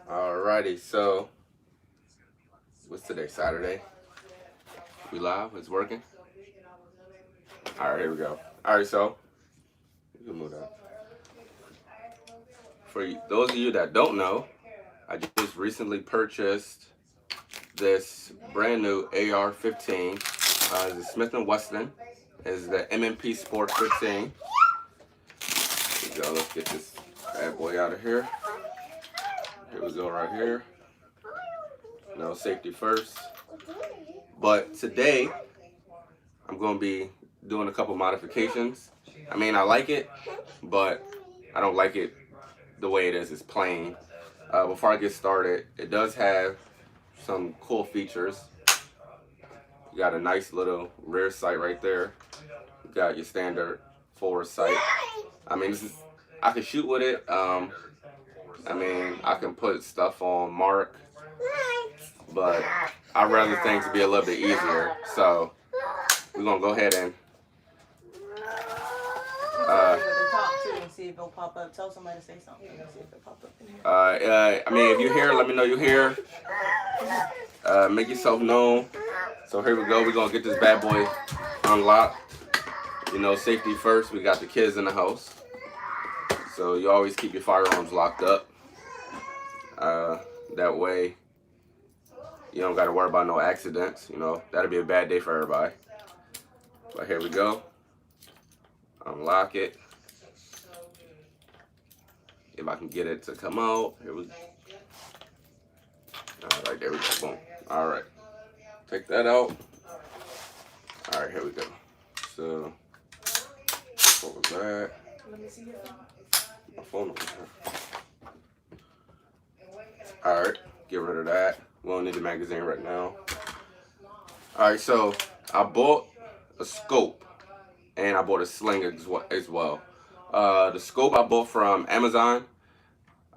Alrighty, so what's today? Saturday. We live? It's working? Alright, here we go. Alright, so you can move that. For those of you that don't know, I just recently purchased this brand new AR15. It's a Smith & Wesson. It's the MMP Sport 15. Here we go. Let's get this bad boy out of here. Here we go right here. No safety first. But today, I'm going to be doing a couple modifications. I mean, I like it, but I don't like it the way it is. It's plain. Before I get started, it does have some cool features. You got a nice little rear sight right there. You got your standard forward sight. I mean, I can shoot with it. I mean, I can put stuff on mark, but I'd rather things be a little bit easier. So we're gonna go ahead and see if it'll pop up. Tell somebody to say something and see if it pops up in here. I mean, if you're here, let me know you're here. Make yourself known. So here we go. We're gonna get this bad boy unlocked. You know, safety first. We got the kids in the house, so you always keep your firearms locked up. That way, you don't got to worry about no accidents. You know, that'd be a bad day for everybody. But here we go. Unlock it. If I can get it to come out. Here we go. Alright, there we go. Boom. Alright. Take that out. Alright, here we go. So, what was that? Let me see your phone. My phone over here. Alright, get rid of that. We don't need the magazine right now. Alright, so I bought a scope and I bought a sling as well. The scope I bought from Amazon.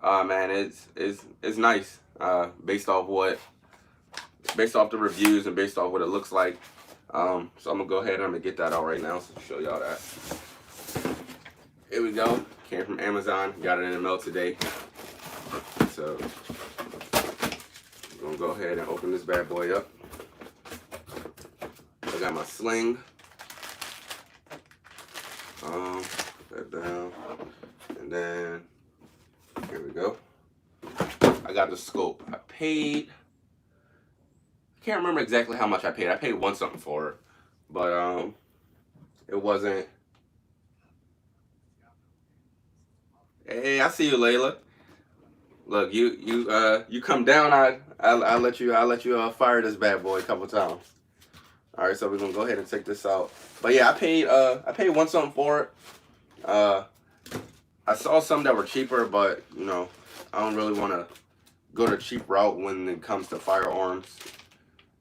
Man, it's nice. Based off the reviews and based off what it looks like. So I'm gonna go ahead and I'm gonna get that out right now so show y'all that. Here we go. Came from Amazon. Got it in the mail today. So I'm gonna go ahead and open this bad boy up. I got my sling. Put that down. And then here we go. I got the scope. I can't remember exactly how much I paid. I paid one something for it. But it wasn't. Hey, I see you, Layla. Look, you come down. I'll let you fire this bad boy a couple times. All right, so we're gonna go ahead and take this out. But yeah, I paid one something for it. I saw some that were cheaper, but you know, I don't really want to go the cheap route when it comes to firearms,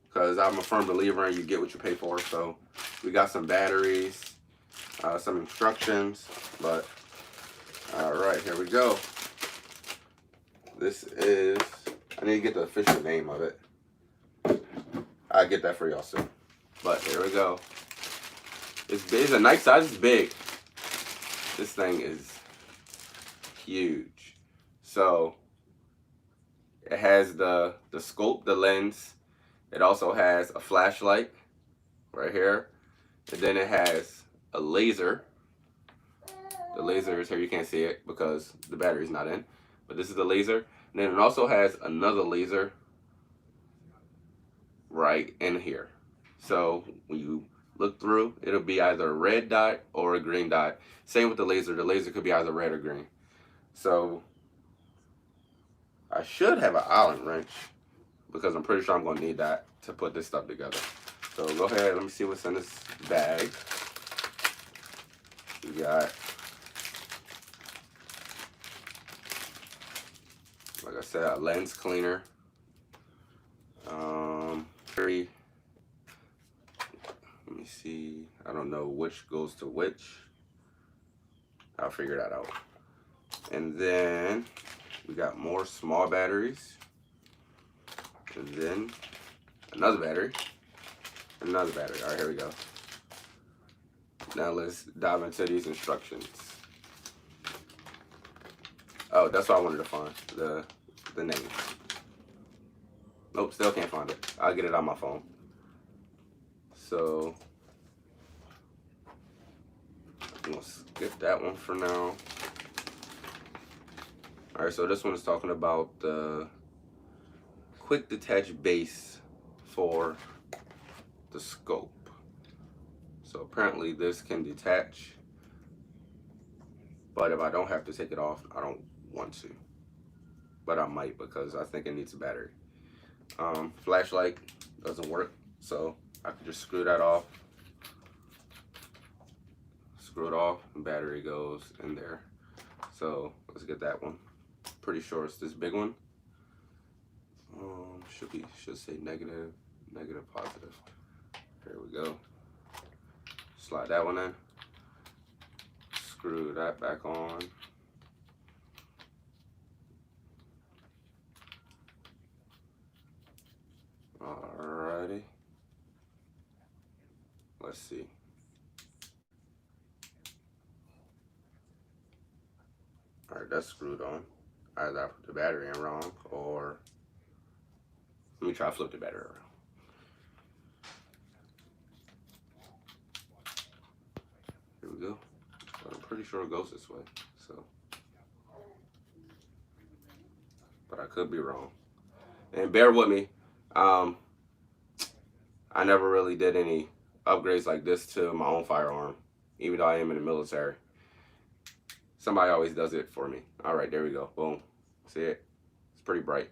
because I'm a firm believer in you get what you pay for. So we got some batteries, some instructions, but all right, here we go. This is, I need to get the official name of it. I'll get that for y'all soon. But here we go. It's a nice size. It's big. This thing is huge. So it has the scope, the lens. It also has a flashlight right here. And then it has a laser. The laser is here. You can't see it because the battery's not in. But this is the laser. And then it also has another laser right in here. So when you look through, it'll be either a red dot or a green dot. Same with the laser. The laser could be either red or green. So I should have an Allen wrench because I'm pretty sure I'm going to need that to put this stuff together. So go ahead. Let me see what's in this bag. We got, like I said, a lens cleaner. Let me see. I don't know which goes to which. I'll figure that out. And then we got more small batteries. And then another battery. Another battery. All right, here we go. Now let's dive into these instructions. Oh, that's what I wanted to find. The the name. Nope, still can't find it. I'll get it on my phone. So I'm gonna skip that one for now. Alright, so this one is talking about the quick detach base for the scope. So apparently this can detach, but if I don't have to take it off, I don't want to. But I might, because I think it needs a battery. Flashlight doesn't work, so I could just screw that off. Screw it off, and battery goes in there. So let's get that one. Pretty sure it's this big one. Should say negative, positive. There we go. Slide that one in. Screw that back on. Alrighty. Let's see. Alright, that's screwed on. Either I put the battery in wrong, or let me try to flip the battery around. Here we go. But I'm pretty sure it goes this way. So, but I could be wrong. And bear with me. I never really did any upgrades like this to my own firearm, even though I am in the military. Somebody always does it for me. Alright, there we go. Boom. See it? It's pretty bright.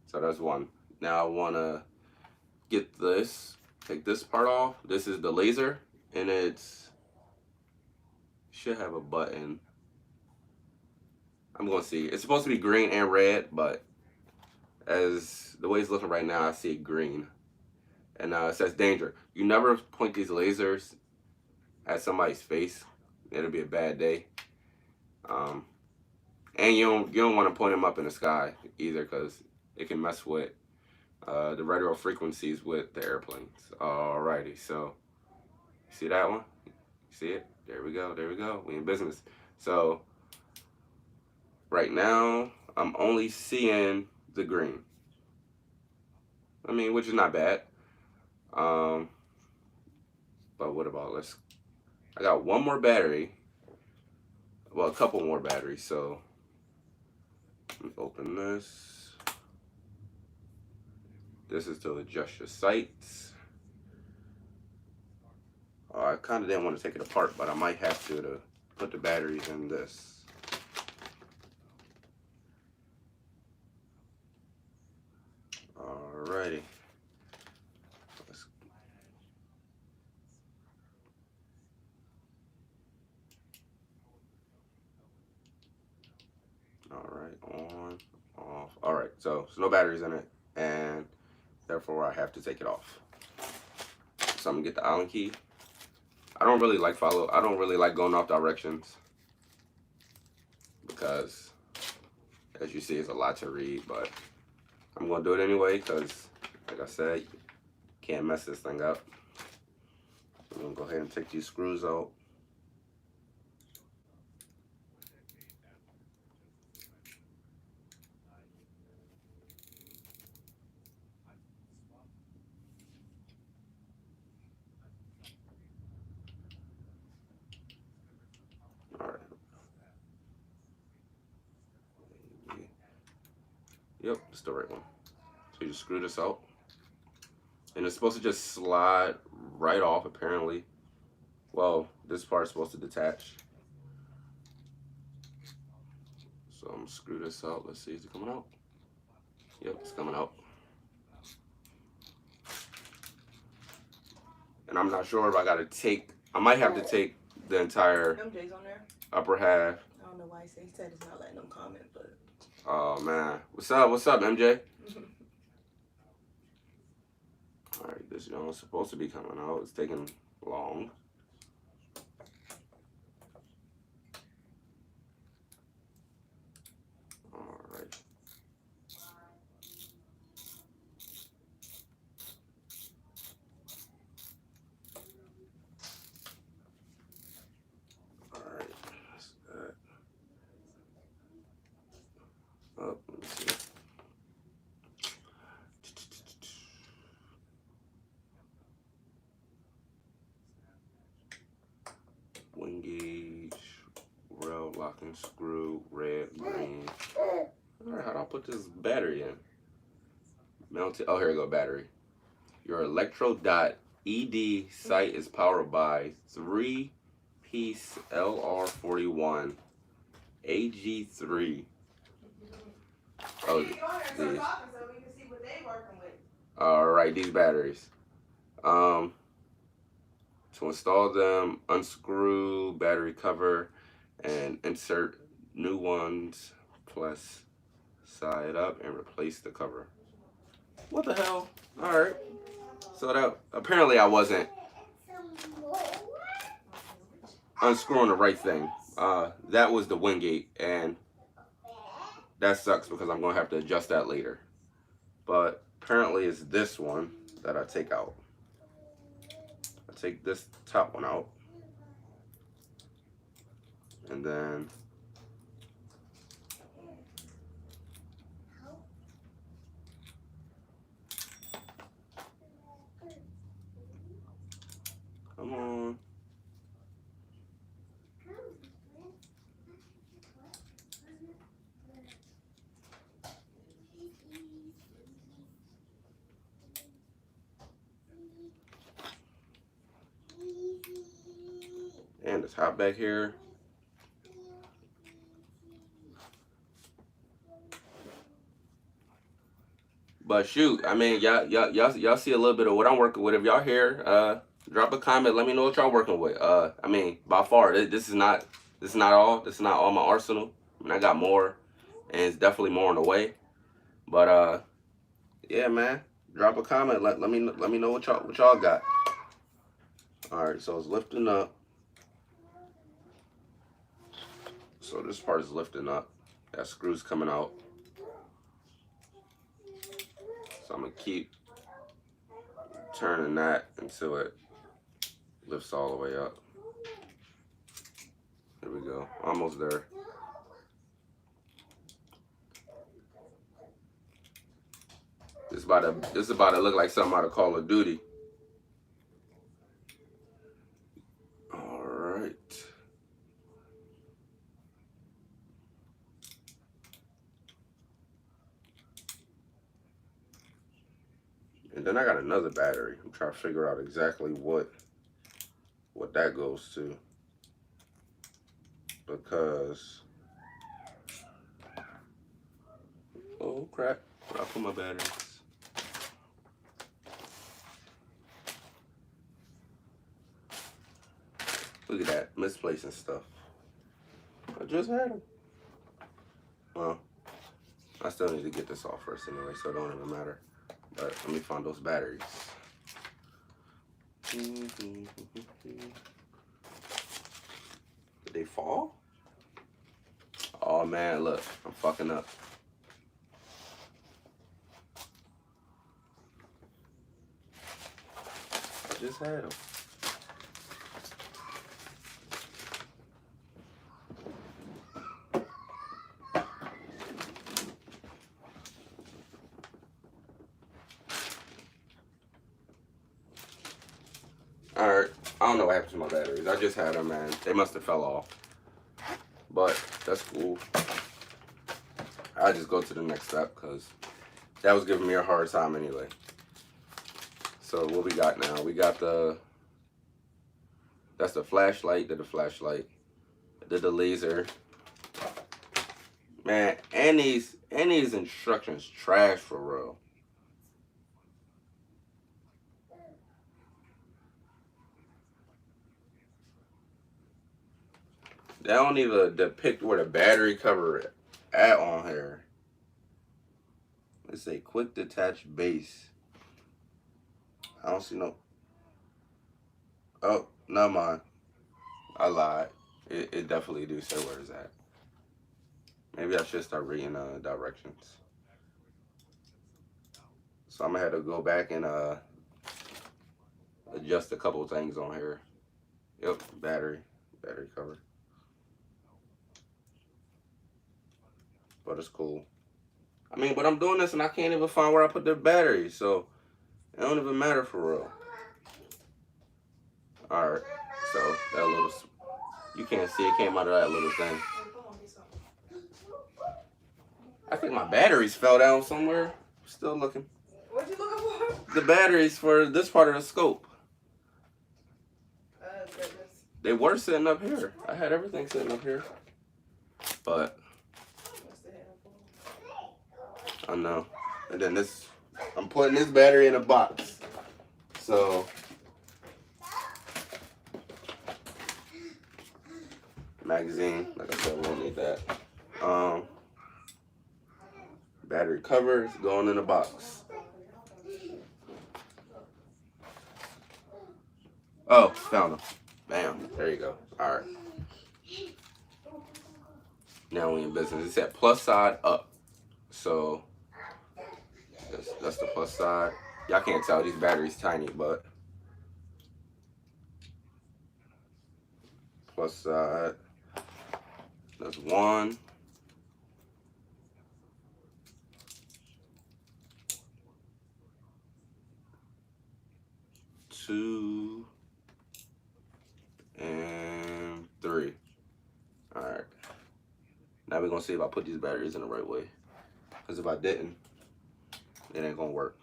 So that's one. Now I want to get this, take this part off. This is the laser, and it's should have a button. I'm going to see. It's supposed to be green and red, but as the way it's looking right now, I see it green. And it says danger. You never point these lasers at somebody's face. It'll be a bad day. And you don't want to point them up in the sky either, because it can mess with the radio frequencies with the airplanes. Alrighty, so see that one? See it? There we go. There we go. We in business. So right now I'm only seeing the green. I mean, which is not bad. But what about I got one more battery. Well, a couple more batteries. So let me open this. This is to adjust your sights. I kind of didn't want to take it apart, but I might have to put the batteries in this. Alrighty. Alright, on, off. Alright, so there's no batteries in it, and therefore I have to take it off. So I'm gonna get the Allen key. I don't really like going off directions, because as you see, it's a lot to read, but I'm gonna do it anyway, because like I said, can't mess this thing up. I'm gonna go ahead and take these screws out. Alright. Yep, it's the right one. So you just screw this out. And it's supposed to just slide right off, apparently. Well, this part's supposed to detach. So I'm gonna screw this out. Let's see, is it coming out? Yep, it's coming out. And I'm not sure if I might have to take the entire MJ's on there. upper half. I don't know why he said it's not letting them comment, but. Oh man, what's up, MJ? Alright, this is supposed to be coming out. It's taking long. Alright. Alright, that's that. Oh, let me see. Wing gauge, rail locking screw, red, green. Alright, how do I put this battery in? Mounted. Oh, here we go, battery. Your Electro.ED site is powered by 3-piece LR41 AG3. Oh, these. Alright, these batteries. To install them, unscrew battery cover and insert new ones, plus side up and replace the cover. What the hell? Alright. So that apparently I wasn't unscrewing the right thing. That was the wing gate, and that sucks because I'm gonna have to adjust that later. But apparently it's this one that I take out. I take this top one out, and then come on. And it's hot back here. But shoot, I mean, y'all see a little bit of what I'm working with. If y'all here, drop a comment. Let me know what y'all working with. I mean, by far, this is not all. This is not all my arsenal. I mean, I got more, and it's definitely more on the way. But yeah, man, drop a comment. Let me know what y'all got. All right, so it's lifting up. So this part is lifting up. That screw's coming out. So I'm gonna keep turning that until it lifts all the way up. There we go. Almost there. This is about to look like something out of Call of Duty. All right. And then I got another battery. I'm trying to figure out exactly what that goes to, because oh crap, where I put my batteries? Look at that, misplacing stuff. I just had them. Well, I still need to get this off first anyway, so it don't even matter. But let me find those batteries. Did they fall? Oh man, look, I'm fucking up. I just had them. Alright, I don't know what happened to my batteries. I just had them, man. They must have fell off. But that's cool. I'll just go to the next step because that was giving me a hard time anyway. So what we got now? We got that's the flashlight, did the flashlight. Did the laser. Man, and these instructions trash for real. They don't even depict where the battery cover at on here. It's a quick detach base. I don't see no. Oh, never mind. I lied. It definitely do say where it's at. Maybe I should start reading directions. So I'm gonna have to go back and adjust a couple things on here. Yep, battery cover. But it's cool. I mean, but I'm doing this and I can't even find where I put the battery, so it don't even matter for real. Alright, so that little, you can't see it came out of that little thing. I think my batteries fell down somewhere. Still looking. What you looking for? The batteries for this part of the scope. Goodness. They were sitting up here. I had everything sitting up here. But I know. And then this, I'm putting this battery in a box. So magazine, like I said, we don't need that. Battery cover is going in a box. Oh, found them. Bam. There you go. All right. Now we in business. It said plus side up. So that's the plus side. Y'all can't tell these batteries tiny, but plus side. That's 1. 2 and 3. All right. Now we're gonna see if I put these batteries in the right way. Because if I didn't, it ain't gonna work.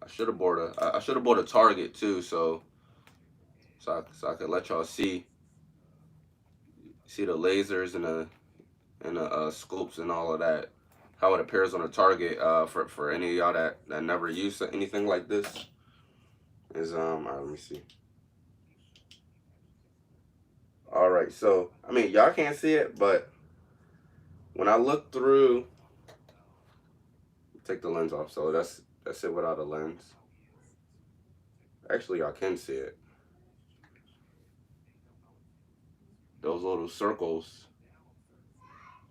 I should have bought a Target too, so I could let y'all see the lasers and the scopes and all of that, how it appears on a Target. For any of y'all that never used anything like this, is all right, let me see. All right, so I mean y'all can't see it, but when I look through, take the lens off. So that's it without a lens. Actually, y'all can see it. Those little circles,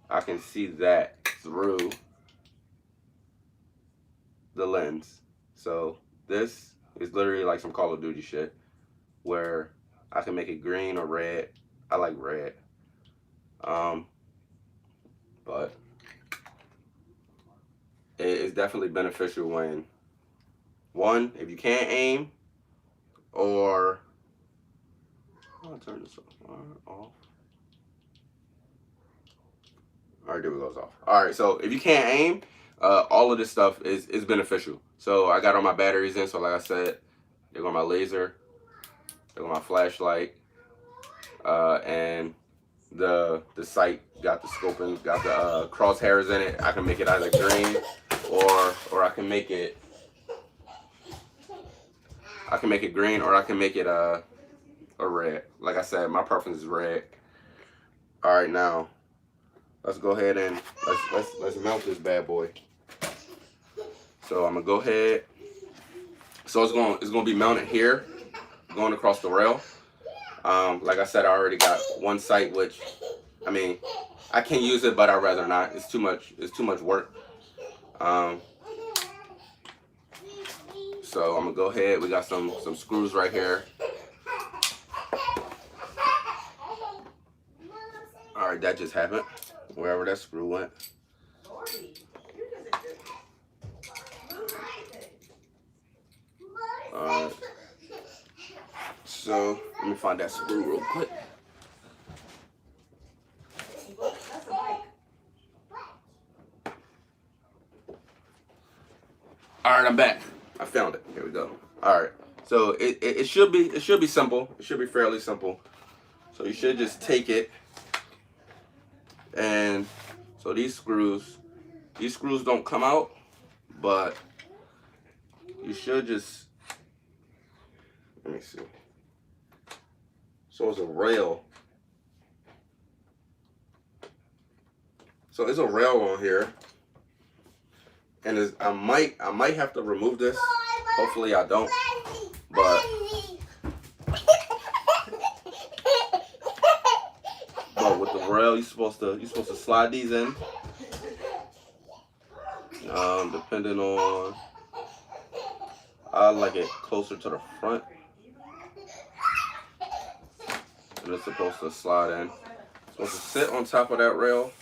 I can see that through the lens. So this is literally like some Call of Duty shit, where I can make it green or red. I like red. But it's definitely beneficial when, one, if you can't aim, or I'll turn this off. All right, there we go. It's off. All right, so if you can't aim, all of this stuff is beneficial. So I got all my batteries in. So like I said, there go my laser, there go my flashlight, and the sight got the scoping, got the crosshairs in it. I can make it either green or I can make it green, or I can make it a red. Like I said, my preference is red. All right, now let's go ahead and let's mount this bad boy. So I'm gonna go ahead. So it's gonna be mounted here, going across the rail. Like I said, I already got one sight, which I mean, I can use it, but I'd rather not. It's too much work. So I'm gonna go ahead. We got some screws right here. All right, that just happened. Wherever that screw went. All right. So let me find that screw real quick. All right, I'm back. I found it. Here we go. All right. So it should be simple. It should be fairly simple. So you should just take it, and so these screws don't come out, but you should just, let me see. So it's a rail. So there's a rail on here, and I might have to remove this. Hopefully I don't. But with the rail, you're supposed to slide these in. Depending on, I like it closer to the front, and it's supposed to slide in. supposed to sit on top of that rail,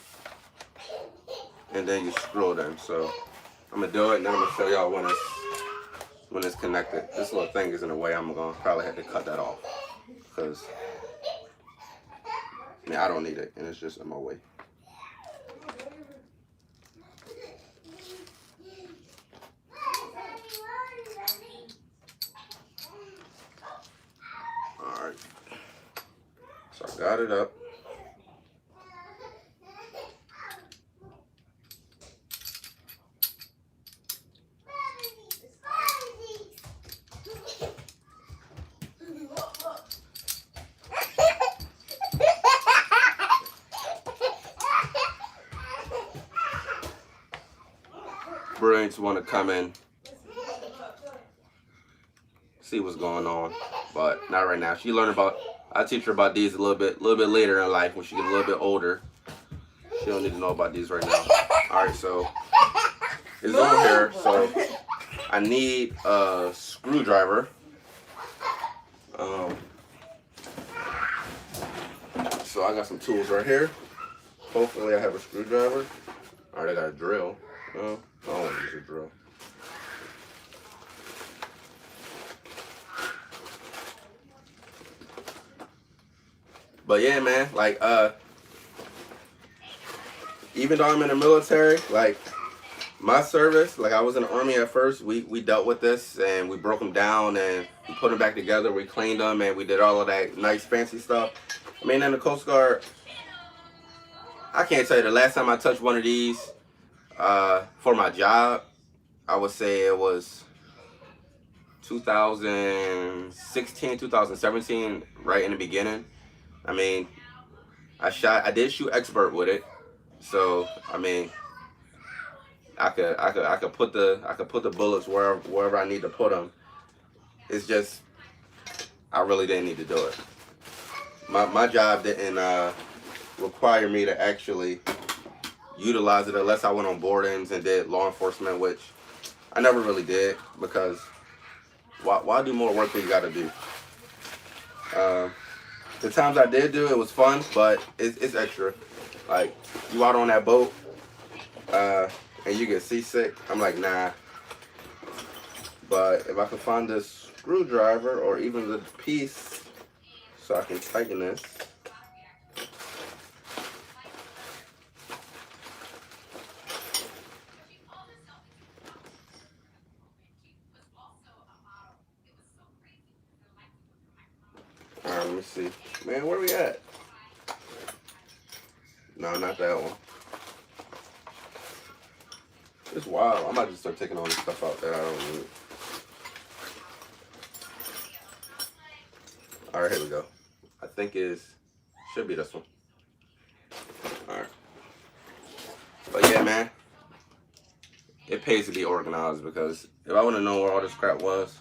and then you screw it in. So I'm gonna do it, and then I'm gonna show y'all when it's connected. This little thing is in the way. I'm gonna probably have to cut that off because I don't need it, and it's just in my way. All right, so I got it up. Brilliants want to come in, see what's going on, but not right now. She learned about. I teach her about these a little bit later in life when she gets a little bit older. She don't need to know about these right now. All right, so it's on here. So I need a screwdriver. So I got some tools right here. Hopefully I have a screwdriver. All right, I got a drill. No, I don't want to use a drill. But yeah, man, like even though I'm in the military, like my service, like I was in the Army at first, we dealt with this and we broke them down and we put them back together, we cleaned them and we did all of that nice fancy stuff. I mean, in the Coast Guard, I can't tell you the last time I touched one of these for my job, I would say it was 2016, 2017, right in the beginning. I mean, I did shoot expert with it, so I mean, I could put the bullets wherever I need to put them. It's just I really didn't need to do it. My job didn't require me to actually utilize it unless I went on boardings and did law enforcement, which I never really did because why do more work than you got to do? The times I did do it was fun, but it's extra. Like you out on that boat and you get seasick, I'm like nah. But if I can find this screwdriver or even the piece so I can tighten this. Alright, let me see. Man, where we at? No, not that one. It's wild. I might just start taking all this stuff out that I don't need. Alright, here we go. I think should be this one. Alright. But yeah, man. It pays to be organized because if I would have known where all this crap was,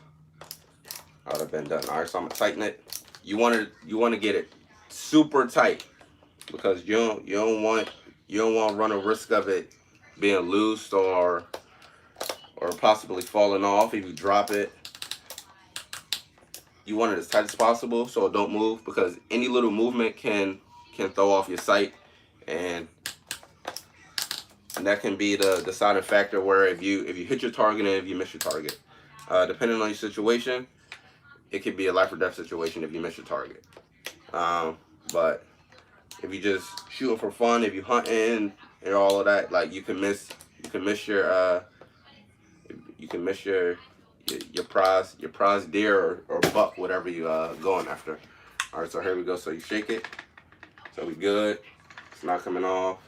I would have been done. Alright, so I'm gonna tighten it. You want to get it super tight because you don't want to run a risk of it being loose or possibly falling off if you drop it. You want it as tight as possible so it don't move because any little movement can throw off your sight and that can be the deciding factor where if you hit your target and if you miss your target. Depending on your situation, it could be a life or death situation if you miss your target. But if you just shooting for fun, if you hunting and all of that, like you can miss your prize deer or buck, whatever you going after. All right, so here we go. So you shake it. So we good. It's not coming off.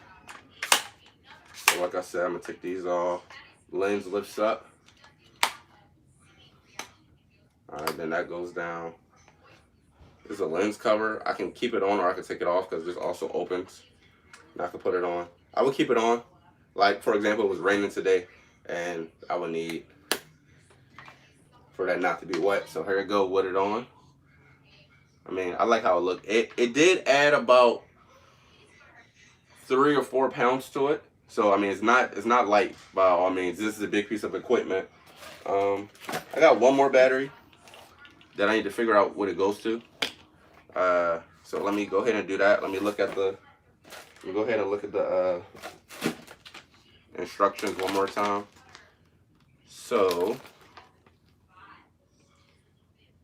So like I said, I'm gonna take these off. Lens lifts up. Alright, then that goes down. This is a lens cover. I can keep it on or I can take it off because this also opens. And I can put it on. I would keep it on. Like, for example, it was raining today and I would need for that not to be wet. So here we go with it on. I mean, I like how it looked. It did add about 3 or 4 pounds to it. So, I mean, it's not light by all means. This is a big piece of equipment. I got one more battery that I need to figure out what it goes to. So let me go ahead and do that. Let me look at the We'll go ahead and look at the instructions one more time. So,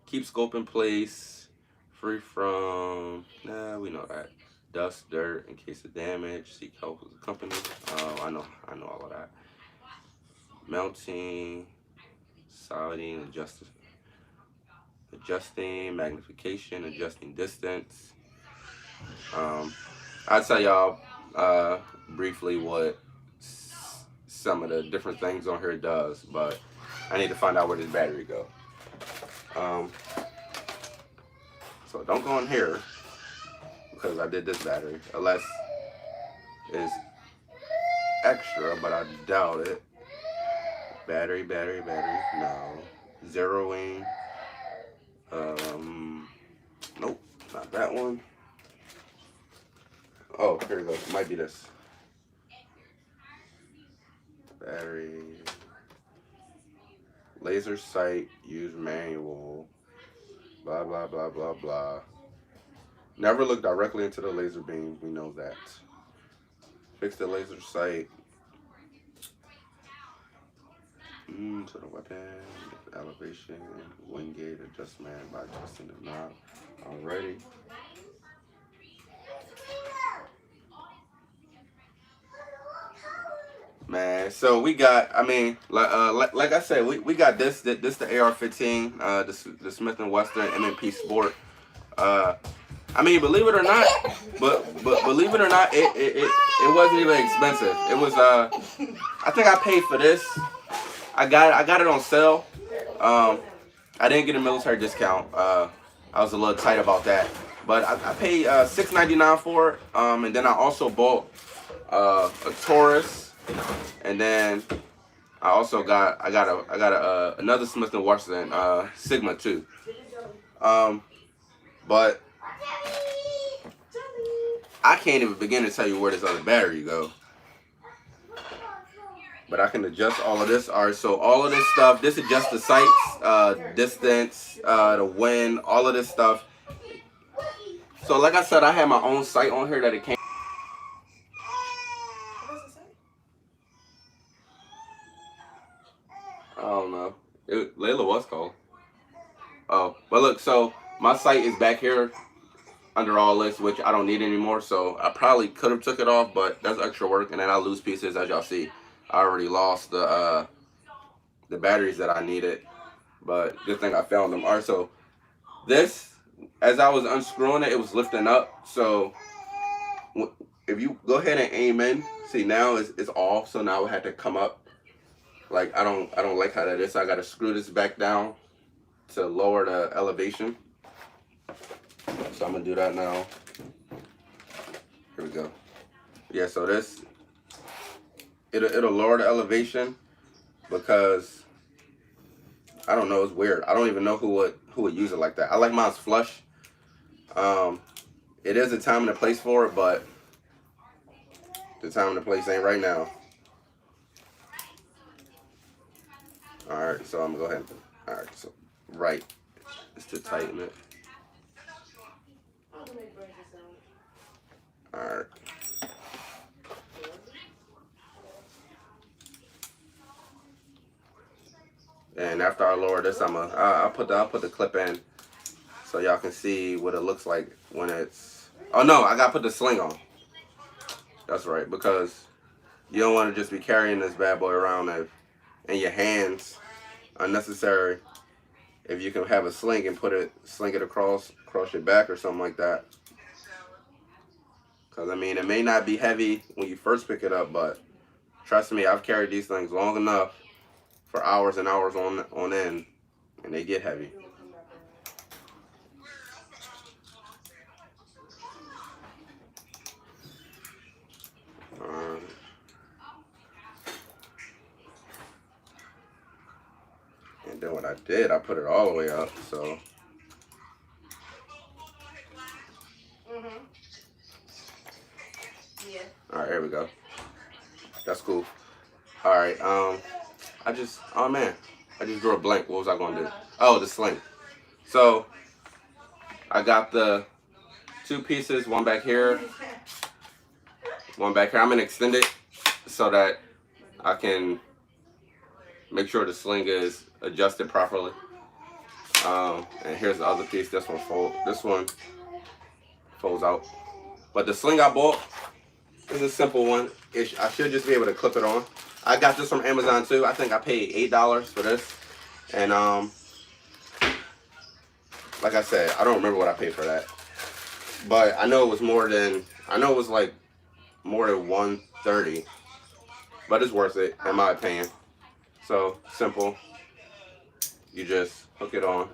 keep scope in place, free from, we know that. Dust, dirt, in case of damage, seek help with the company. I know all of that. Mounting, soliding, adjusting, magnification, adjusting distance. I'll tell y'all briefly what some of the different things on here does, but I need to find out where this battery go. So don't go in here because I did this battery, unless it's extra, but I doubt it. Battery, no. Zeroing. Nope, not that one. Oh, here we go. It might be this. Battery. Laser sight, use manual. Blah, blah, blah, blah, blah. Never look directly into the laser beam. We know that. Fix the laser sight. To the weapon, elevation, wing gate adjustment by adjusting the knob. Alrighty. Man, so we got, I mean, like I said, we got this the AR15, the Smith & Wesson M&P Sport. I mean, believe it or not, but believe it or not, it wasn't even expensive. It was I think I paid for this. I got it on sale. I didn't get a military discount. I was a little tight about that, but I paid $6.99 for it. And then I also bought a Taurus. And then I also got another Smith & Wesson Sigma 2. But I can't even begin to tell you where this other battery go. But I can adjust all of this. Alright, so all of this stuff, this adjusts the sights, distance, the wind, all of this stuff. So like I said, I had my own sight on here that it came. I don't know. Layla was called. Oh, but look, so my sight is back here under all this, which I don't need anymore. So I probably could have took it off, but that's extra work, and then I lose pieces, as y'all see. I already lost the batteries that I needed, but good thing I found them. All right, so this, as I was unscrewing it, it was lifting up. So if you go ahead and aim in, see now it's off. So now I had to come up. Like I don't like how that is. So I got to screw this back down to lower the elevation. So I'm gonna do that now. Here we go. Yeah, so this it'll lower the elevation because I don't know, it's weird. I don't even know who would use it like that. I like mine's flush. It is a time and a place for it, but the time and the place ain't right now. Alright, so I'm gonna go ahead and alright, so right is to tighten it. Alright. And after I lower this, I'll put the clip in so y'all can see what it looks like when it's. Oh no, I gotta put the sling on. That's right, because you don't want to just be carrying this bad boy around in your hands unnecessary. If you can have a sling and sling it across your back or something like that. Because I mean, it may not be heavy when you first pick it up, but trust me, I've carried these things long enough for hours and hours on end, and they get heavy. And then what I did, I put it all the way up, so. Yeah. All right, here we go. That's cool. All right, oh man, I just drew a blank. What was I gonna do? Oh, the sling. So I got the two pieces, one back here, one back here. I'm gonna extend it so that I can make sure the sling is adjusted properly. And here's the other piece. This one folds out. But the sling I bought is a simple one. I should just be able to clip it on. I got this from Amazon too. I think I paid $8 for this. And like I said, I don't remember what I paid for that. But I know it was like more than $130. But it's worth it in my opinion. So simple. You just hook it on.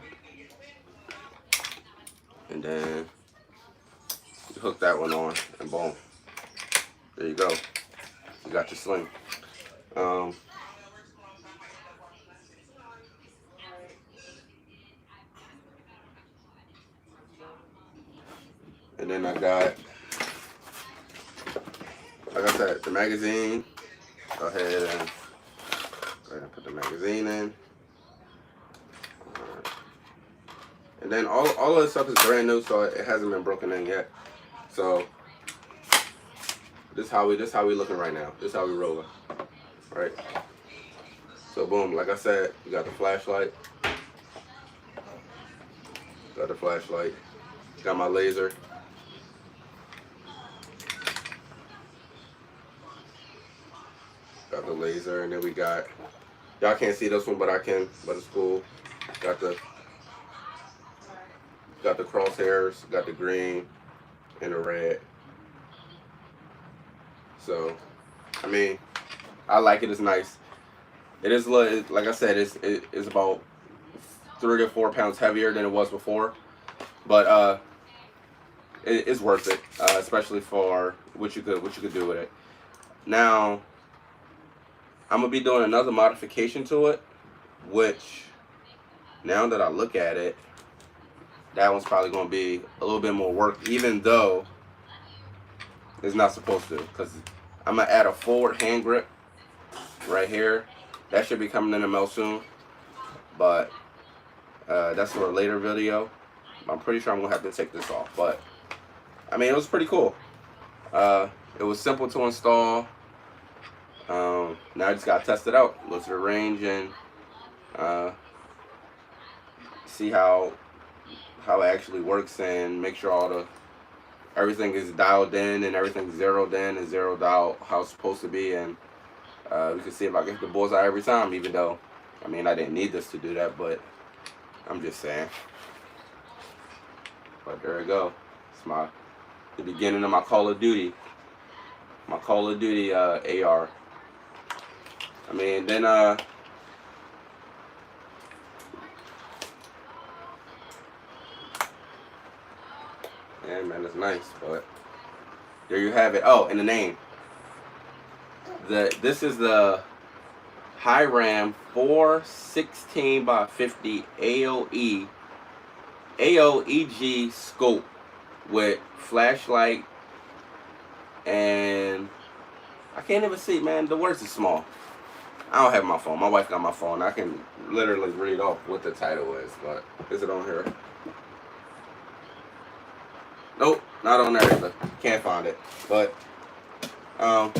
And then you hook that one on and boom. There you go. You got your sling. And then I got, like I said, the magazine. Go ahead and put the magazine in. And then all of this stuff is brand new, so it hasn't been broken in yet. So this how we looking right now. This how we rolling, right? So boom, like I said, you got the flashlight. Got the flashlight. Got my laser. Got the laser, and then we got, y'all can't see this one, but I can, but it's cool. Got the crosshairs, got the green and the red. So, I mean, I like it. It's nice. It is, like I said, it's about 3 to 4 pounds heavier than it was before, but it's worth it, especially for what you could do with it. Now, I'm gonna be doing another modification to it, which now that I look at it, that one's probably gonna be a little bit more work, even though it's not supposed to, because I'm gonna add a forward hand grip right here. That should be coming in the mail soon, but that's for a later video. I'm pretty sure I'm gonna have to take this off, but I mean, it was pretty cool. It was simple to install. Now I just gotta test it out, look at the range, and see how it actually works, and make sure everything is dialed in and everything's zeroed in and zeroed out how it's supposed to be, and we can see if I get the bullseye every time, even though, I mean, I didn't need this to do that, but I'm just saying. But there we go. It's the beginning of my Call of Duty. My Call of Duty AR. I mean, then yeah, man, it's nice, but there you have it. Oh, and the name. This is the Hiram 416x50 AOEG scope with flashlight, and I can't even see, man. The words are small. I don't have my phone. My wife got my phone. I can literally read off what the title is, but is it on here? Nope, not on there either. Can't find it. But I'll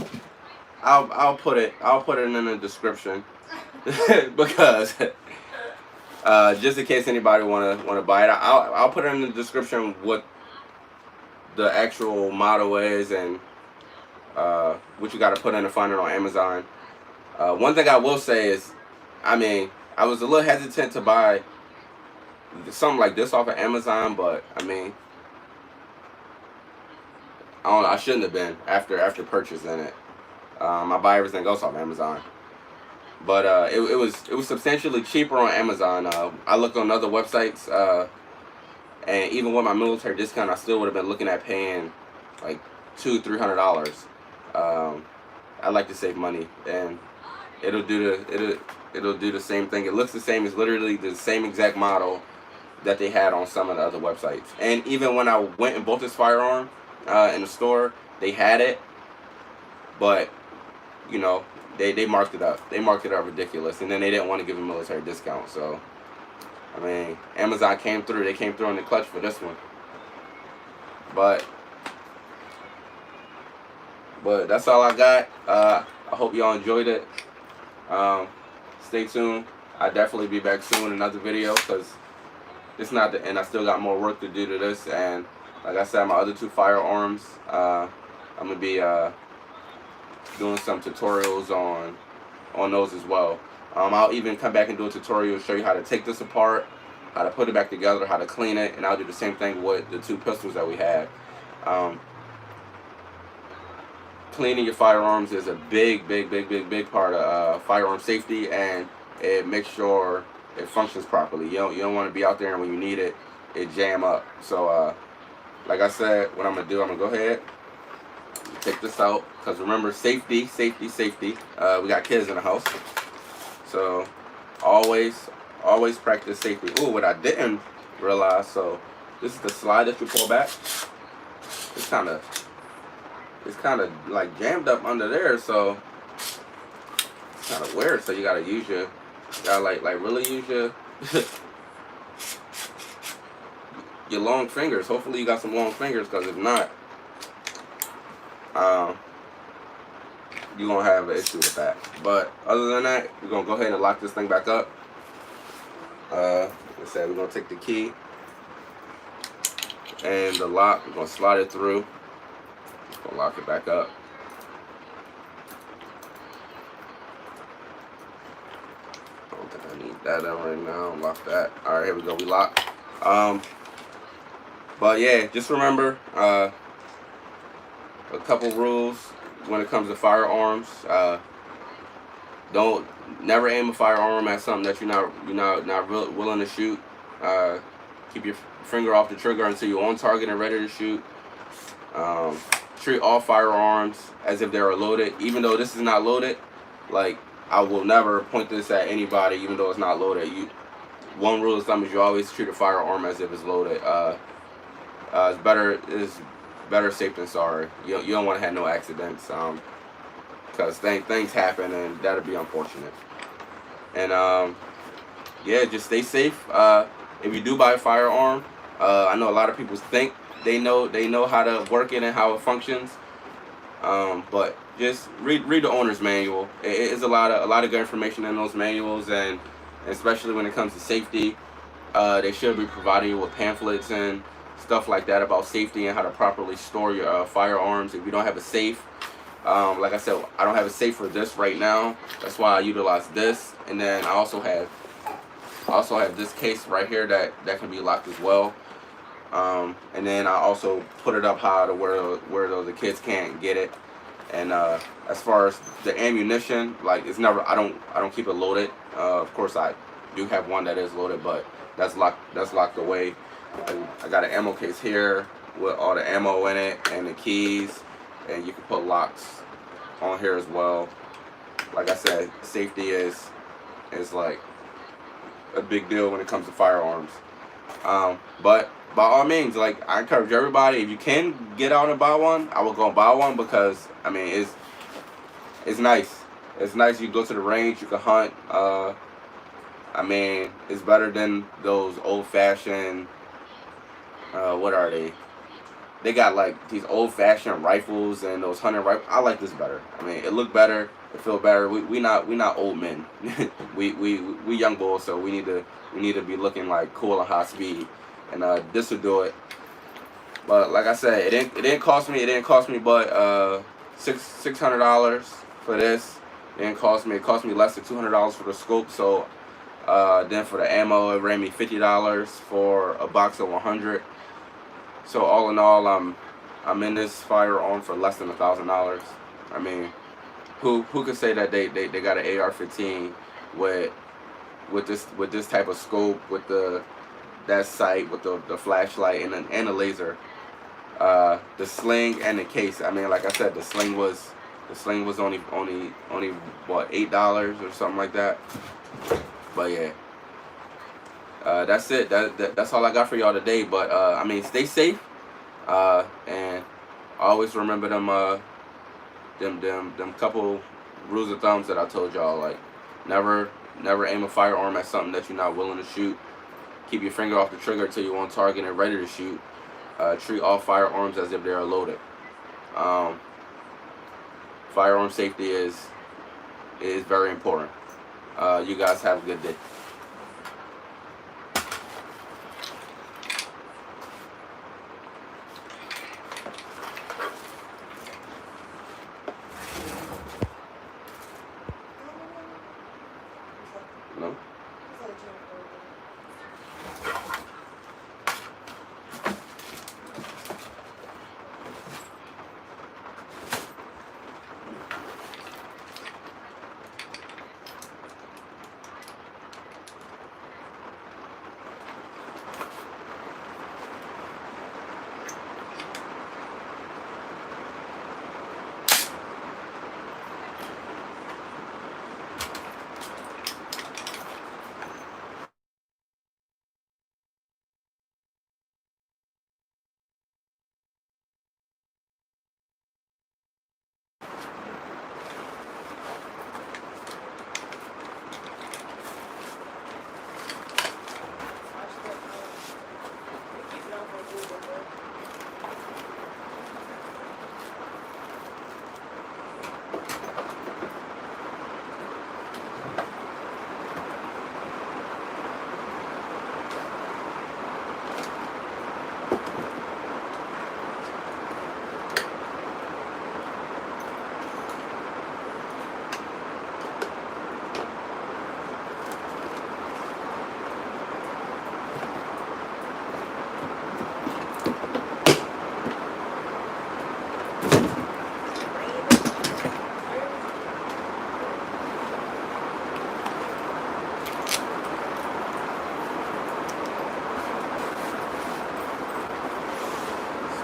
put it in the description because just in case anybody wanna buy it, I'll put it in the description what the actual model is and what you got to put in to find it on Amazon. One thing I will say is, I mean, I was a little hesitant to buy something like this off of Amazon, but I mean, I don't know, I shouldn't have been after purchasing it. I buy everything else off Amazon, but it was substantially cheaper on Amazon. I looked on other websites, and even with my military discount, I still would have been looking at paying like $200-300. I like to save money, and it'll do the same thing. It looks the same. It's literally the same exact model that they had on some of the other websites. And even when I went and bought this firearm in the store, they had it, but you know, they marked it up. They marked it up ridiculous, and then they didn't want to give a military discount. So I mean, Amazon came through. They came through in the clutch for this one. But But that's all I got. I hope y'all enjoyed it. Stay tuned. I'll definitely be back soon in another video, because it's not the end. I still got more work to do to this. And like I said, my other 2 firearms, I'm going to be doing some tutorials on those as well. I'll even come back and do a tutorial, show you how to take this apart, how to put it back together, how to clean it, and I'll do the same thing with the 2 pistols that we have. Cleaning your firearms is a big part of firearm safety, and it makes sure it functions properly. You don't want to be out there and when you need it, it jam up. So like I said, what I'm gonna do, I'm gonna go ahead and take this out, because remember, safety. We got kids in the house, so always practice safety. Ooh, what I didn't realize, so this is the slide that you pull back. It's kind of like jammed up under there, so it's kind of weird. So you gotta like really use your your long fingers. Hopefully you got some long fingers, because if not, you're gonna have an issue with that. But other than that, we're gonna go ahead and lock this thing back up. Like I said, we're gonna take the key and the lock. We're gonna slide it through. Gonna lock it back up. I don't think I need that up right now. Lock that. All right, here we go. We lock. But yeah, just remember a couple rules when it comes to firearms. Don't never aim a firearm at something that you're not willing to shoot. Keep your finger off the trigger until you're on target and ready to shoot. Treat all firearms as if they're loaded, even though this is not loaded. Like, I will never point this at anybody, even though it's not loaded. One rule of thumb is you always treat a firearm as if it's loaded. It's better safe than sorry. You don't want to have no accidents, because things happen, and that'll be unfortunate. And yeah, just stay safe. If you do buy a firearm, I know a lot of people think they know how to work it and how it functions, but just read the owner's manual. It is a lot of good information in those manuals, and especially when it comes to safety, they should be providing you with pamphlets and stuff like that about safety and how to properly store your firearms. If you don't have a safe, like I said, I don't have a safe for this right now. That's why I utilize this, and then I also have this case right here that can be locked as well. And then I also put it up high to where the kids can't get it. And as far as the ammunition, like, it's never, I don't keep it loaded. Of course I do have one that is loaded, but that's locked away. I got an ammo case here with all the ammo in it and the keys, and you can put locks on here as well. Like I said, safety is like a big deal when it comes to firearms. But by all means, like, I encourage everybody, if you can get out and buy one, I would go and buy one, because I mean, it's nice. It's nice. You go to the range, you can hunt. I mean, it's better than those old-fashioned, what are they? They got like these old-fashioned rifles and those hunting rifles. I like this better. I mean, it look better, it feel better. We not old men. we young boys, so we need to be looking like cool and high speed. And this will do it. But like I said, it didn't cost me but $600 for this. It cost me less than $200 for the scope. So then for the ammo, it ran me $50 for a box of 100. So all in all, I'm in this firearm for less than $1,000. I mean, who could say that they got an AR15 with this type of scope, with that sight, with the flashlight and the laser, the sling and the case. I mean, like I said, the sling was only what, $8 or something like that. But yeah, that's it. That's all I got for y'all today. But I mean, stay safe, and always remember them couple rules of thumbs that I told y'all. Like, never aim a firearm at something that you're not willing to shoot. Keep your finger off the trigger until you're on target and ready to shoot. Treat all firearms as if they are loaded. Firearm safety is very important. You guys have a good day. No?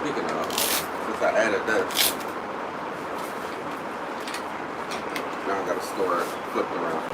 Speaking of, since I added this, now I gotta store it flipped around.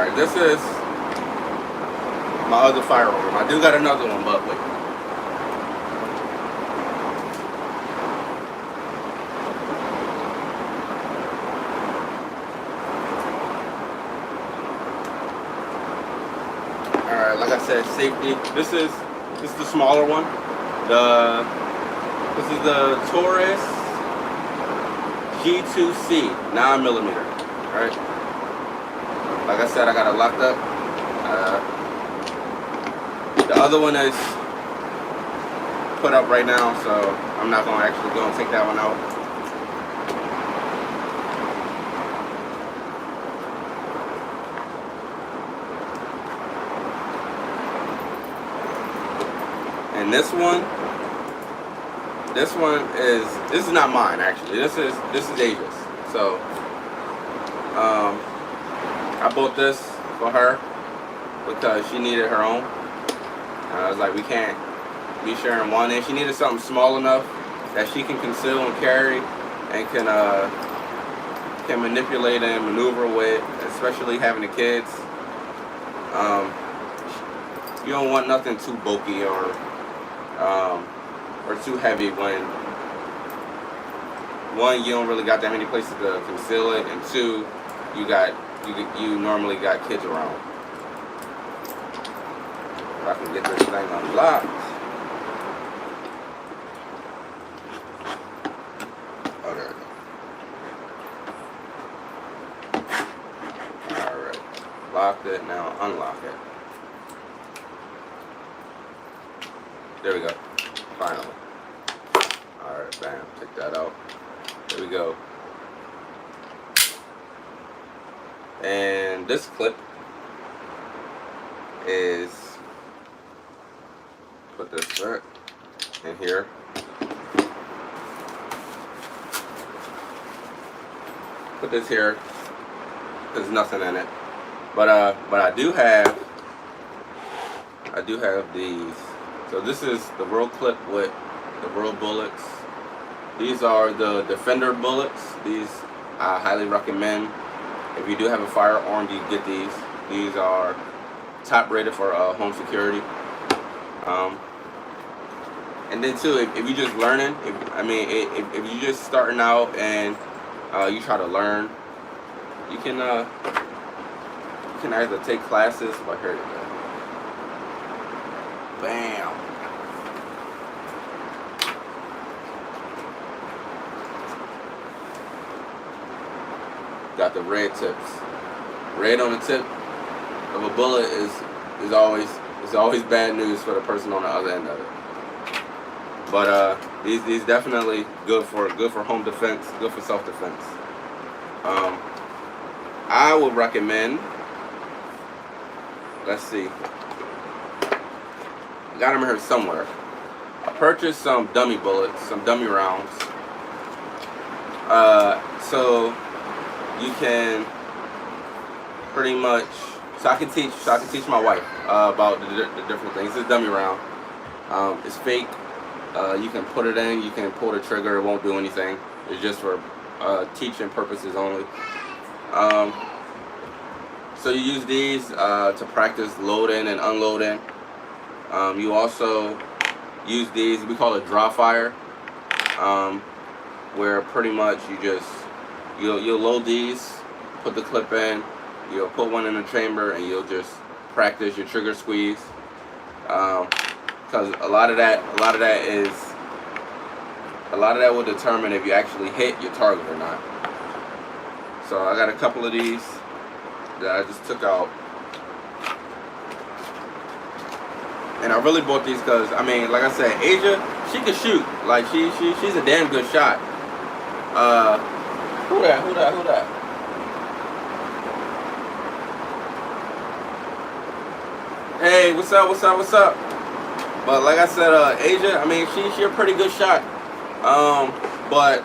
Alright, this is my other firearm. I do got another one, but wait. Alright, like I said, safety. This is the smaller one. This is the Taurus G2C 9mm. Alright. Like I said, I got it locked up. The other one is put up right now, so I'm not gonna actually go and take that one out. And this one is not mine actually. This is Asia's. So I bought this for her because she needed her own. I was like, we can't be sharing one, and she needed something small enough that she can conceal and carry, and can manipulate and maneuver with, especially having the kids. You don't want nothing too bulky or too heavy when one, you don't really got that many places to conceal it, and two, you normally got kids around. If I can get this thing unlocked. Oh, there we go. Alright. Locked it, now unlock it. There we go. Finally. Alright, bam. Take that out. There we go. And this clip is, put this back in here. Put this here. There's nothing in it. But I do have these. So this is the Roll clip with the Roll bullets. These are the Defender bullets. These I highly recommend. If you do have a firearm, you get these. These are top rated for home security. And then too, if you're just learning, if you're just starting out and you try to learn, you can either take classes. But here you go. Bam. Got the red tips. Red on the tip of a bullet is always bad news for the person on the other end of it. But these definitely good for home defense, good for self defense. I would recommend. Let's see. I got them here somewhere. I purchased some dummy bullets, some dummy rounds. So you can pretty much, so I can teach my wife about the different things. It's a dummy round. It's fake. You can put it in, you can pull the trigger, it won't do anything. It's just for teaching purposes only. So you use these to practice loading and unloading. You also use these, we call it draw fire, where pretty much you'll load these, put the clip in, you'll put one in the chamber, and you'll just practice your trigger squeeze. Because a lot of that will determine if you actually hit your target or not. So I got a couple of these that I just took out. And I really bought these because, I mean, like I said, Asia, she can shoot. Like, she's a damn good shot. Who that? Hey, what's up? But like I said, Asia, I mean, she a pretty good shot. But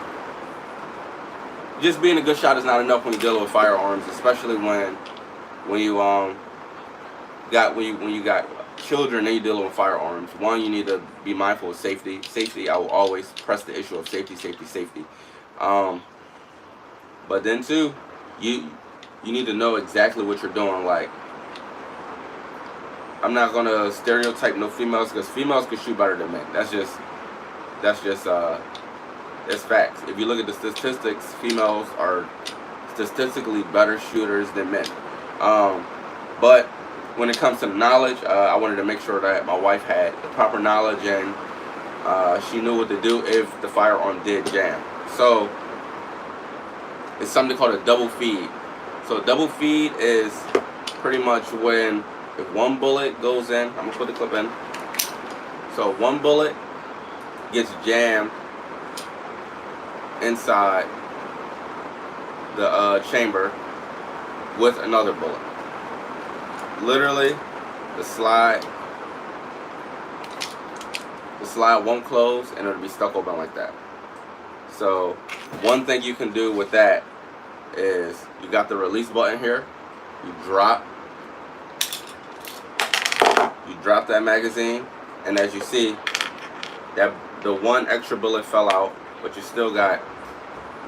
just being a good shot is not enough when you're dealing with firearms, especially when you got children and you're dealing with firearms. One, you need to be mindful of safety. Safety, I will always press the issue of safety. But then two, you you need to know exactly what you're doing. Like, I'm not gonna stereotype no females, because females can shoot better than men. That's just it's facts. If you look at the statistics, females are statistically better shooters than men. But when it comes to knowledge, I wanted to make sure that my wife had the proper knowledge, and she knew what to do if the firearm did jam. So it's something called a double feed. So double feed is pretty much when, if one bullet goes in, I'm gonna put the clip in. So one bullet gets jammed inside the chamber with another bullet. Literally, the slide won't close, and it'll be stuck open like that. So one thing you can do with that is, you got the release button here. You drop that magazine, and as you see, that the one extra bullet fell out, but you still got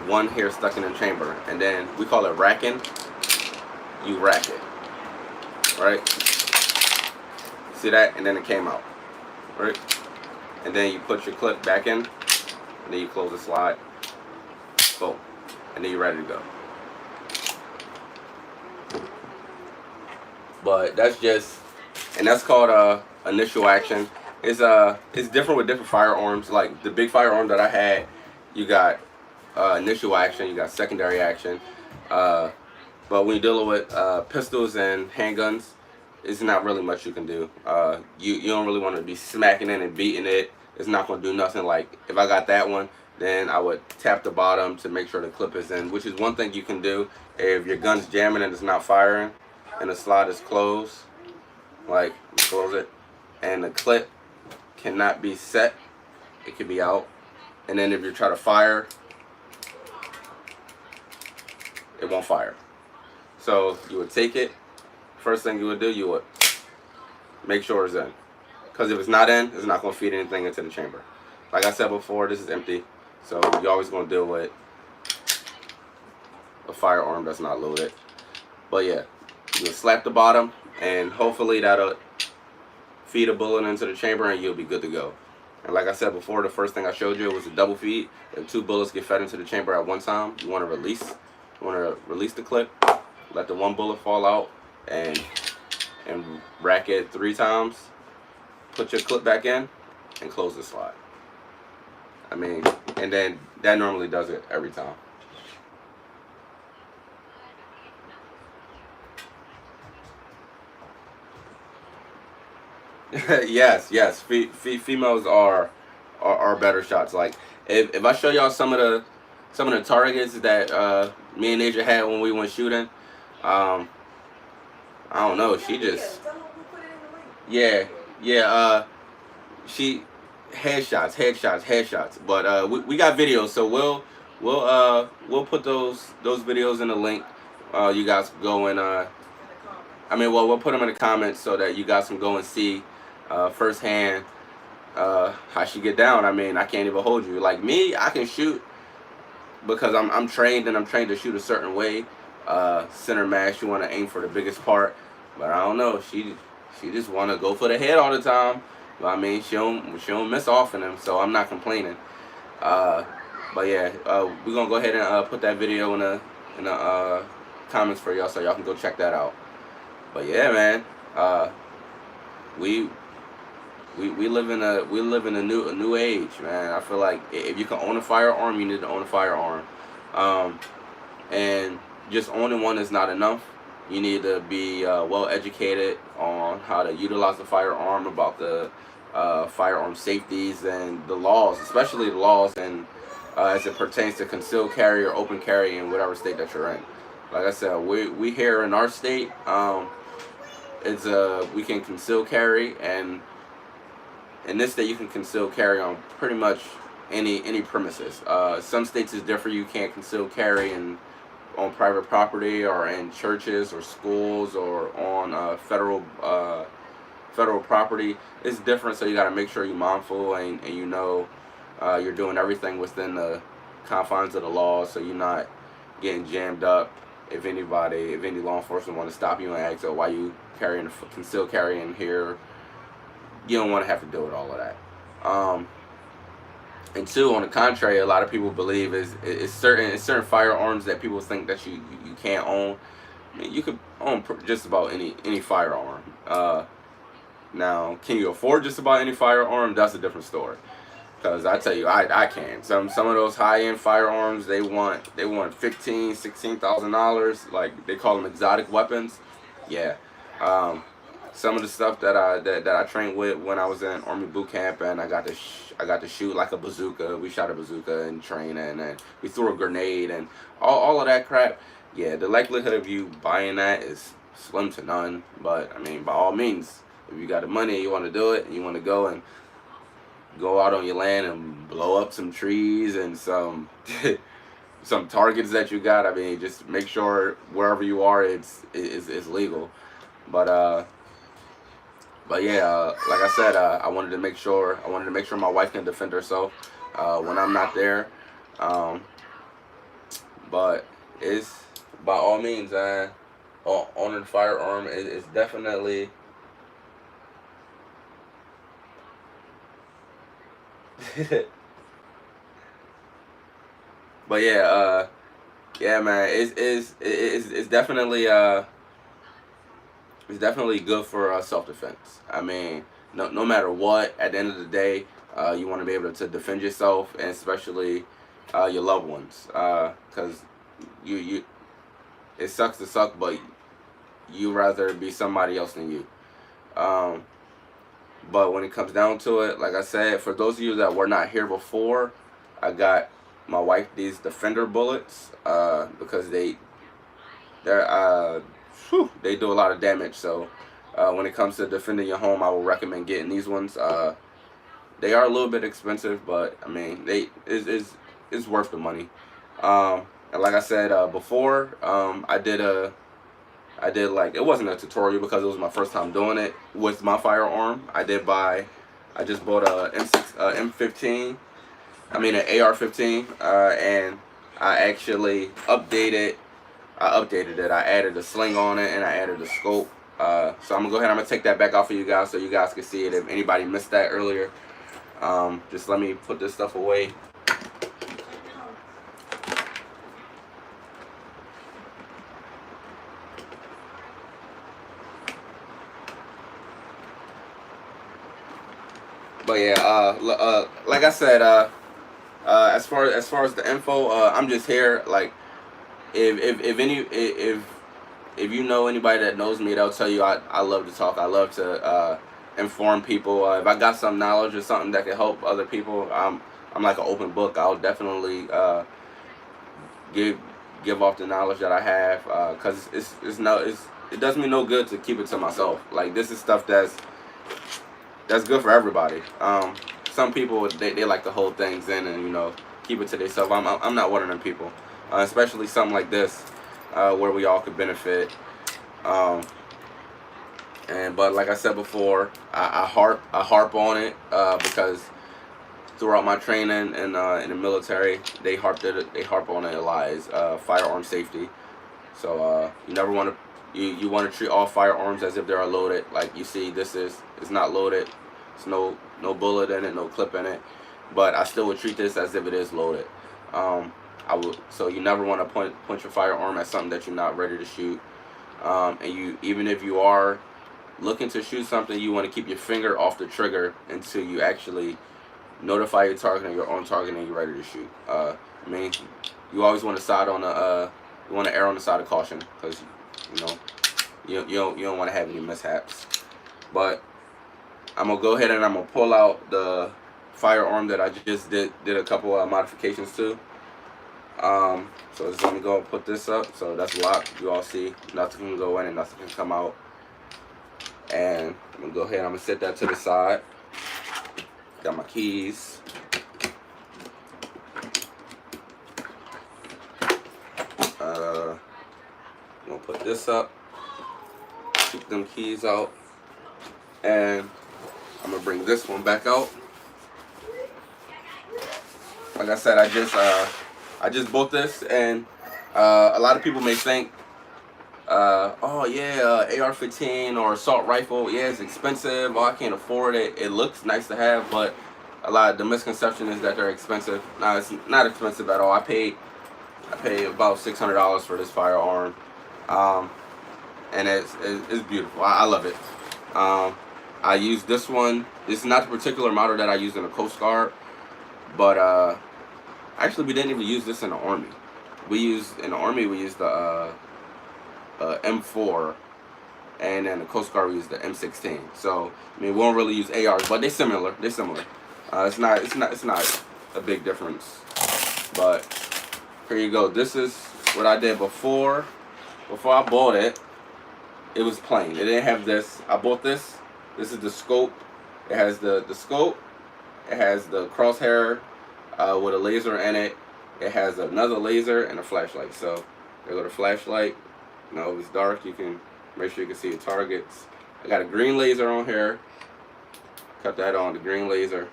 one here stuck in the chamber. And then we call it racking. You rack it, right? See that? And then it came out, right? And then you put your clip back in, and then you close the slide. Boom. And then you're ready to go. But that's just, and that's called initial action. It's different with different firearms. Like the big firearm that I had, you got initial action, you got secondary action. But when you're dealing with pistols and handguns, it's not really much you can do. You don't really want to be smacking it and beating it. It's not going to do nothing. Like if I got that one, then I would tap the bottom to make sure the clip is in, which is one thing you can do if your gun's jamming and it's not firing and the slide is closed. Like, close it, and the clip cannot be set. It can be out. And then if you try to fire, it won't fire. So you would take it. First thing you would do, you would make sure it's in. Because if it's not in, it's not going to feed anything into the chamber. Like I said before, this is empty. So you're always going to deal with a firearm that's not loaded. But yeah, you'll slap the bottom, and hopefully that'll feed a bullet into the chamber, and you'll be good to go. And like I said before, the first thing I showed you was a double feed. If 2 bullets get fed into the chamber at one time, you want to release the clip, let the 1 bullet fall out, and rack it 3 times. Put your clip back in and close the slide. I mean, and then that normally does it every time. yes. Females are better shots. Like if I show y'all some of the targets that me and Asia had when we went shooting, I don't know. She just she headshots. But we got videos, so we'll put those videos in the link. You guys can go and we'll put them in the comments so that you guys can go and see firsthand how she get down. I mean, I can't even hold you. Like me, I can shoot because I'm trained, and I'm trained to shoot a certain way. Center mass, you want to aim for the biggest part, but I don't know. She just want to go for the head all the time. But I mean, she don't miss off in them, so I'm not complaining. But yeah, we're gonna go ahead and put that video in the comments for y'all, so y'all can go check that out. But yeah, man, we live in a new age, man. I feel like if you can own a firearm, you need to own a firearm, and just owning one is not enough. You need to be well educated on how to utilize the firearm, about the firearm safeties and the laws, especially the laws, and as it pertains to concealed carry or open carry in whatever state that you're in. Like I said, we here in our state, it's we can conceal carry, and in this state you can conceal carry on pretty much any premises. Some states is different. You can't conceal carry on private property, or in churches or schools, or on federal property. It's different, so you got to make sure you're mindful, and you know you're doing everything within the confines of the law, so you're not getting jammed up if any law enforcement want to stop you and ask, oh, why you conceal carrying here, you don't want to have to deal with all of that. And two, on the contrary, a lot of people believe is certain firearms that people think that you can't own. I mean, you could own just about any firearm. Now, can you afford just about any firearm? That's a different story. Because I tell you, I can. Some of those high end firearms, they want $15,000-$16,000. Like they call them exotic weapons. Yeah. Some of the stuff that I trained with when I was in Army boot camp, and I got to shoot like a bazooka. We shot a bazooka in training, and we threw a grenade and all of that crap. Yeah, the likelihood of you buying that is slim to none. But I mean, by all means, if you got the money, you want to do it, and you want to go out on your land and blow up some trees and some targets that you got. I mean, just make sure wherever you are, it's legal. But yeah, like I said, I wanted to make sure my wife can defend herself when I'm not there. But it's by all means, owning a firearm is definitely. But yeah, man, it's definitely good for self-defense. I mean, no matter what, at the end of the day, you want to be able to defend yourself, and especially your loved ones, because you it sucks to suck, but you rather be somebody else than you. But when it comes down to it, like I said, for those of you that were not here before, I got my wife these Defender bullets because they do a lot of damage. So when it comes to defending your home, I will recommend getting these ones. They are a little bit expensive, but I mean it's worth the money. And like I said before, I did like, it wasn't a tutorial because it was my first time doing it with my firearm. I just bought a M15. I mean an AR15, and I actually updated it. I added a sling on it and I added a scope. So I'm gonna go ahead. I'm gonna take that back off for you guys so you guys can see it. If anybody missed that earlier, just let me put this stuff away. But yeah, like I said, as far as the info, I'm just here. Like, if you know anybody that knows me, they'll tell you I love to talk. I love to inform people. If I got some knowledge or something that can help other people, I'm like an open book. I'll definitely give off the knowledge that I have, because it does me no good to keep it to myself. Like, this is stuff that's good for everybody. Some people they like to hold things in and keep it to themselves. I'm not one of them people, especially something like this where we all could benefit. But like I said before, I harp on it because throughout my training in the military, they harp on it a lot. Is firearm safety. So you never want to. You want to treat all firearms as if they are loaded. Like you see, it's not loaded. There's no bullet in it, no clip in it. But I still would treat this as if it is loaded. So you never want to point your firearm at something that you're not ready to shoot. And even if you are looking to shoot something, you want to keep your finger off the trigger until you actually notify your target and your own target and you're ready to shoot. I mean, you always want to err on the side of caution because you don't want to have any mishaps. But I'm gonna go ahead and I'm gonna pull out the firearm that I just did a couple of modifications to. So just let me go and put this up. So that's locked. You all see nothing can go in and nothing can come out. And I'm gonna go ahead. I'm gonna set that to the side. Got my keys. I'm gonna put this up. Keep them keys out. And I'm gonna bring this one back out. Like I said, I just bought this, and A lot of people may think, oh yeah, AR-15 or assault rifle, yeah, it's expensive. Oh, I can't afford it. It looks nice to have, but a lot of the misconception is that they're expensive. No, it's not expensive at all. I paid about $600 for this firearm, um, and it's beautiful. I love it. I use this one. This is not the particular model that I use in the Coast Guard, but actually we didn't even use this in the Army. We used the M4, and then the Coast Guard we use the M16. So I mean we won't really use ARs, but they're similar. They're similar. It's not a big difference. But here you go. This is what I did before I bought it. It was plain. It didn't have this. I bought this. This is the scope. It has the scope. It has the crosshair with a laser in it. It has another laser and a flashlight. So there go the flashlight. You know, if it's dark, you can make sure you can see your targets. I got a green laser on here. Cut that on, the green laser.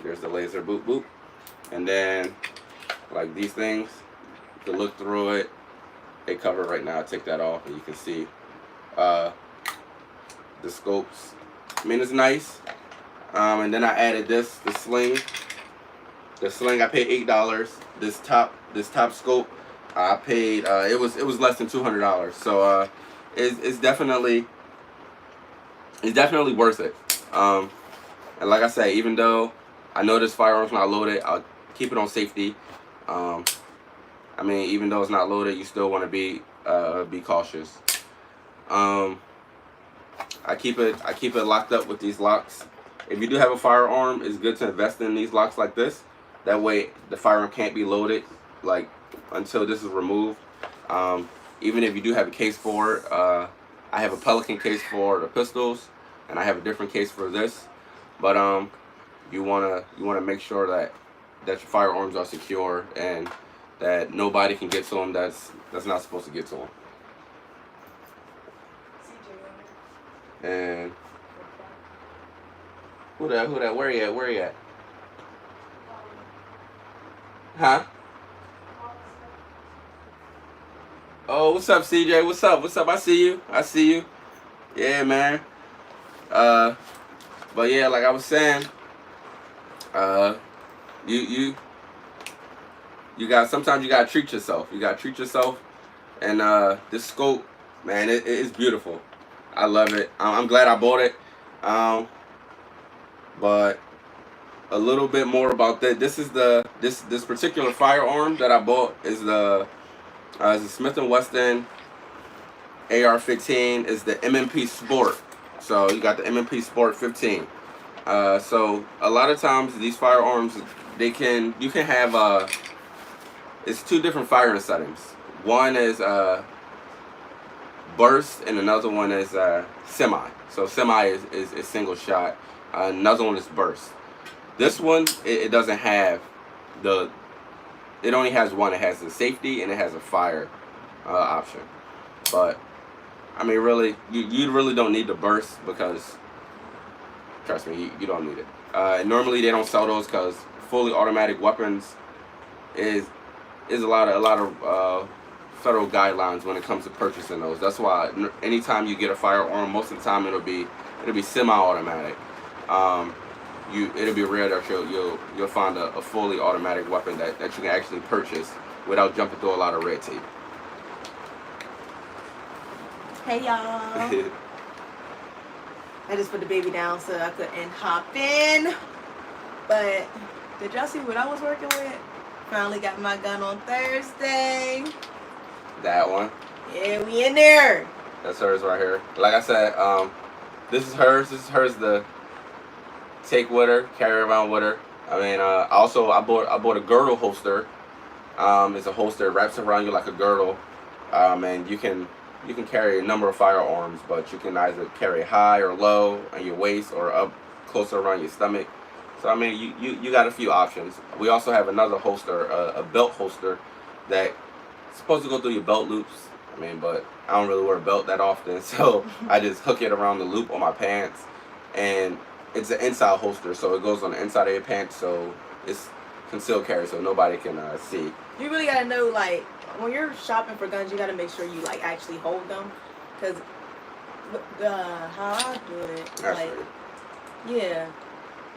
There's the laser, boop, boop. And then, like these things, you can look through it. They cover it right now. Take that off and you can see the scopes. I mean, it's nice. And then I added the sling. The sling I paid $8. This top scope I paid it was less than $200. So it's definitely worth it. And like I say, even though I know this firearm's not loaded, I'll keep it on safety. I mean, even though it's not loaded, you still want to be cautious. I keep it locked up with these locks. If you do have a firearm, it's good to invest in these locks like this. That way, the firearm can't be loaded like until this is removed. Even if you do have a case for it, I have a Pelican case for the pistols, and I have a different case for this. But you wanna make sure that your firearms are secure and that nobody can get to them that's not supposed to get to them. And who that? Where you at? Huh? Oh, what's up, CJ? What's up? I see you. Yeah, man. But yeah, like I was saying, sometimes you gotta treat yourself. And this scope, man, it is beautiful. I love it. I'm glad I bought it. But a little bit more about that. This is this particular firearm that I bought is the Smith & Wesson AR-15. Is the M&P Sport. So you got the M&P Sport 15. So a lot of times these firearms, you can have it's two different firing settings. One is burst and another one is semi. So semi is single shot. Another one is burst. This one it doesn't have it only has one. It has the safety and it has a fire option. But I mean, really, you really don't need the burst because trust me, you don't need it. Normally they don't sell those because fully automatic weapons is a lot of federal guidelines when it comes to purchasing those. That's why anytime you get a firearm, most of the time it'll be semi-automatic. It'll be rare that you'll find a fully automatic weapon that you can actually purchase without jumping through a lot of red tape. Hey y'all. I just put the baby down so I couldn't hop in. But did y'all see what I was working with? Finally got my gun on Thursday. That one? Yeah, we in there. That's hers right here. Like I said, this is hers. This is hers to take with her, carry around with her. I mean, I bought a girdle holster. It's a holster, it wraps around you like a girdle, and you can carry a number of firearms, but you can either carry high or low on your waist or up closer around your stomach. So I mean, you got a few options. We also have another holster, a belt holster that's supposed to go through your belt loops. I mean, but I don't really wear a belt that often, so I just hook it around the loop on my pants, and it's an inside holster, so it goes on the inside of your pants, so it's concealed carry, so nobody can see. You really gotta know, like, when you're shopping for guns, you gotta make sure you like actually hold them, cause how I do it, That's like, right. yeah,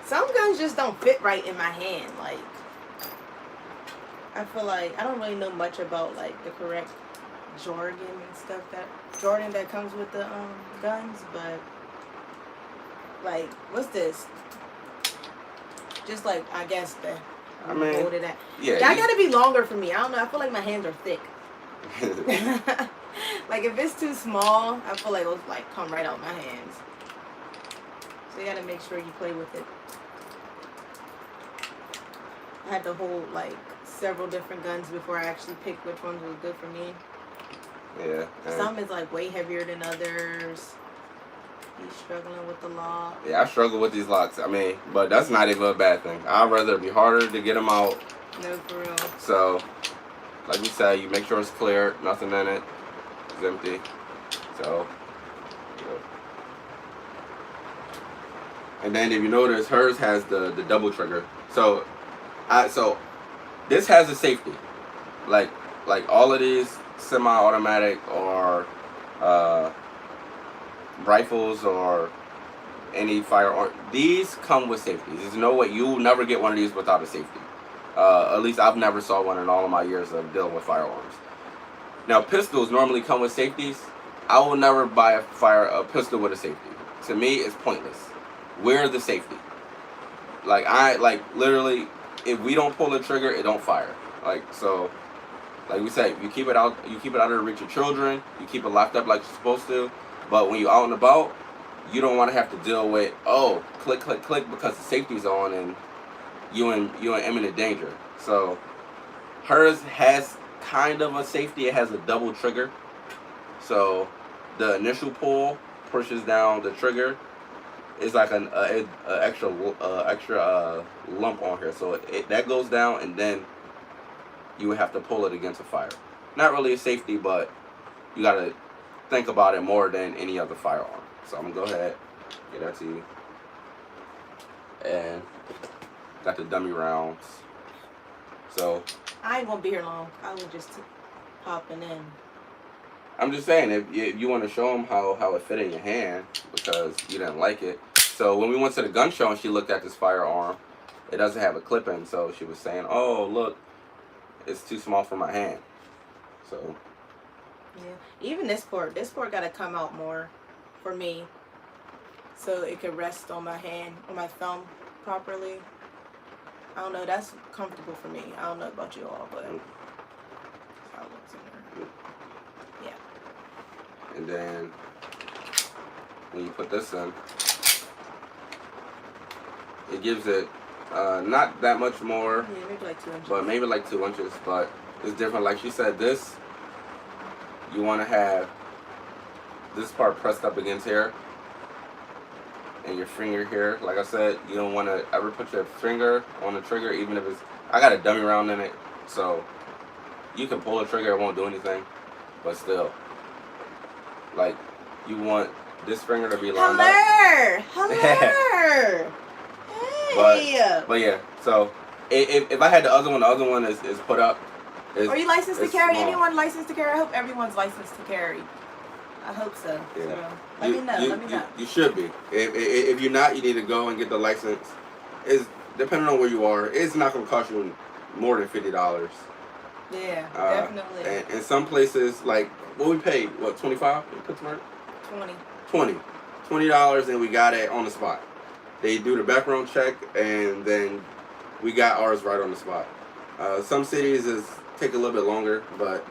some guns just don't fit right in my hand. Like, I feel like I don't really know much about like the correct jargon and stuff that comes with the guns, but like, what's this? Just like, I guess the hold it at. Yeah, that gotta be longer for me. I don't know. I feel like my hands are thick. Like, if it's too small, I feel like it'll like come right out my hands. So you gotta make sure you play with it. I had to hold like several different guns before I actually picked which ones was good for me. Yeah. Some is like way heavier than others. He's struggling with the lock. Yeah, I struggle with these locks. I mean, but that's not even a bad thing. I'd rather it be harder to get them out. No, for real. So, like you said, you make sure it's clear, nothing in it, it's empty. So, and then if you notice, hers has the double trigger. So this has a safety. Like all of these semi-automatic or rifles or any firearm, these come with safety. There's no way you'll never get one of these without a safety. At least I've never saw one in all of my years of dealing with firearms. Now, pistols normally come with safeties. I will never buy a pistol with a safety. To me, it's pointless. Where's the safety? Like literally, if we don't pull the trigger, it don't fire. Like we say, you keep it out of the reach of children. You keep it locked up like you're supposed to. But when you're out and about, you don't want to have to deal with click because the safety's on and you in imminent danger. So hers has kind of a safety. It has a double trigger. So the initial pull pushes down the trigger. It's like an extra lump on here. So that goes down, and then you would have to pull it against a fire. Not really a safety, but you gotta think about it more than any other firearm. So I'm gonna go ahead, get that to you. And got the dummy rounds. So I ain't gonna be here long. I was just popping in. I'm just saying, if you want to show them how it fit in your hand, because you didn't like it. So when we went to the gun show and she looked at this firearm, it doesn't have a clip in, so she was saying, oh, look, it's too small for my hand. So yeah, even this port got to come out more for me, so it can rest on my hand, on my thumb properly. I don't know, that's comfortable for me. I don't know about you all, but that's how it looks in there. Yeah. And then when you put this in, it gives it not that much more, Yeah, maybe like 2 inches. but maybe like 2 inches. But it's different. Like she said, this, you want to have this part pressed up against here and your finger here. Like I said, you don't want to ever put your finger on the trigger, even if it's, I got a dummy round in it, so you can pull the trigger, it won't do anything, but still, like, you want this finger to be lined up. Hello. Hey. But yeah, so if I had the other one is put up. Are you licensed to carry? Small. Anyone licensed to carry? I hope everyone's licensed to carry. I hope so. Yeah. So let me know. You should be. If you're not, you need to go and get the license. It's depending on where you are. It's not going to cost you more than $50. Yeah, definitely. And some places, like what we paid, what, $25 in Pittsburgh? $20, and we got it on the spot. They do the background check, and then we got ours right on the spot. Some cities take a little bit longer, but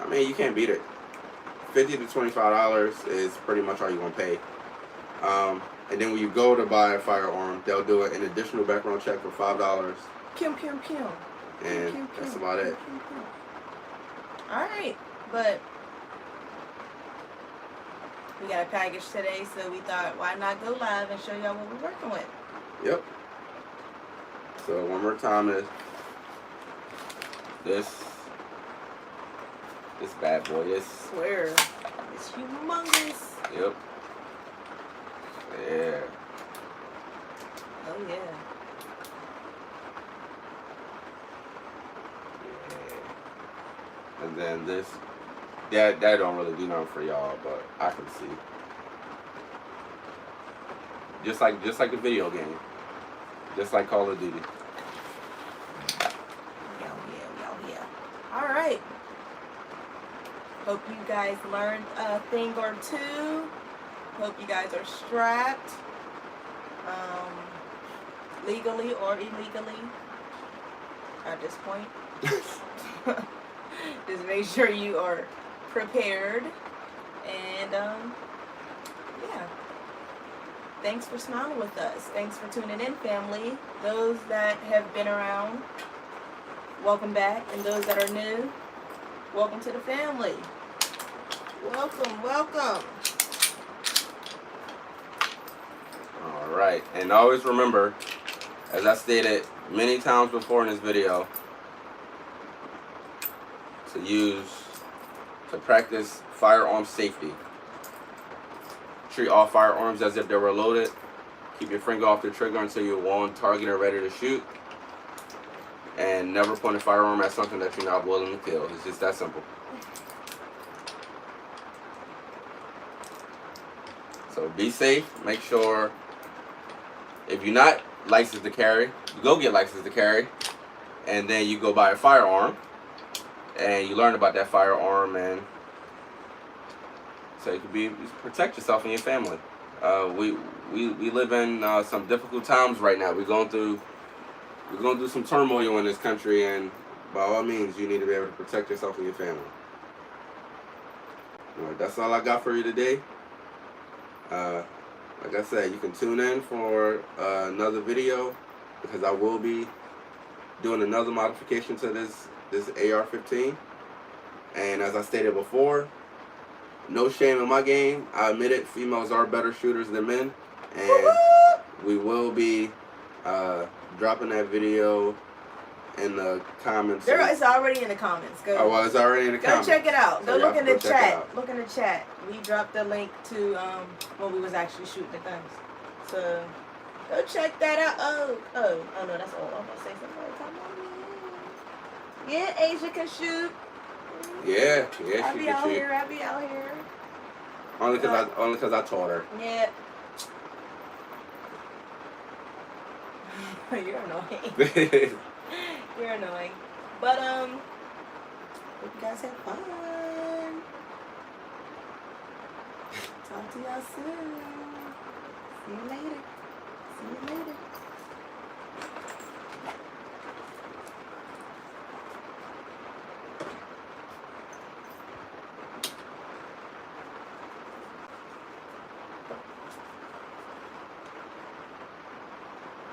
I mean, you can't beat it. $50 to $25 is pretty much all you're gonna pay. And then when you go to buy a firearm, they'll do an additional background check for $5. Pew pew pew. And pew, that's pew, about pew, it. pew, pew. All right, but we got a package today, so we thought, why not go live and show y'all what we're working with? Yep. So one more time is this bad boy. I swear, it's humongous. Yep. Yeah. Oh yeah. And then this, that don't really do nothing for y'all, but I can see. Just like a video game. Just like Call of Duty. Yeah. All right. Hope you guys learned a thing or two. Hope you guys are strapped, legally or illegally. At this point, just make sure you are prepared. And yeah. Thanks for smiling with us. Thanks for tuning in, family. Those that have been around, welcome back. And those that are new, welcome to the family. Welcome. All right. And always remember, as I stated many times before in this video, to practice firearm safety. Treat all firearms as if they were loaded. Keep your finger off the trigger until you're on target and ready to shoot. And never point a firearm at something that you're not willing to kill. It's just that simple. So be safe. Make sure, if you're not licensed to carry, you go get licensed to carry. And then you go buy a firearm. And you learn about that firearm, and so you can protect yourself and your family. We live in some difficult times right now. We're going through some turmoil in this country, and by all means, you need to be able to protect yourself and your family. Alright, that's all I got for you today. Like I said, you can tune in for another video, because I will be doing another modification to this AR-15. And as I stated before, no shame in my game. I admit it, females are better shooters than men. And we will be dropping that video in the comments. It's already in the comments. Go. Oh, well, it's already in the comments. Go check it out. So go look in the chat. Look in the chat. We dropped the link to when we was actually shooting the guns. So go check that out. Oh no, that's all. I'm gonna say something. Yeah, Asia can shoot. Yeah, I she can shoot. I be out here. Only because I taught her. Yeah. You're annoying. You're annoying. But hope you guys have fun. Talk to y'all soon. See you later.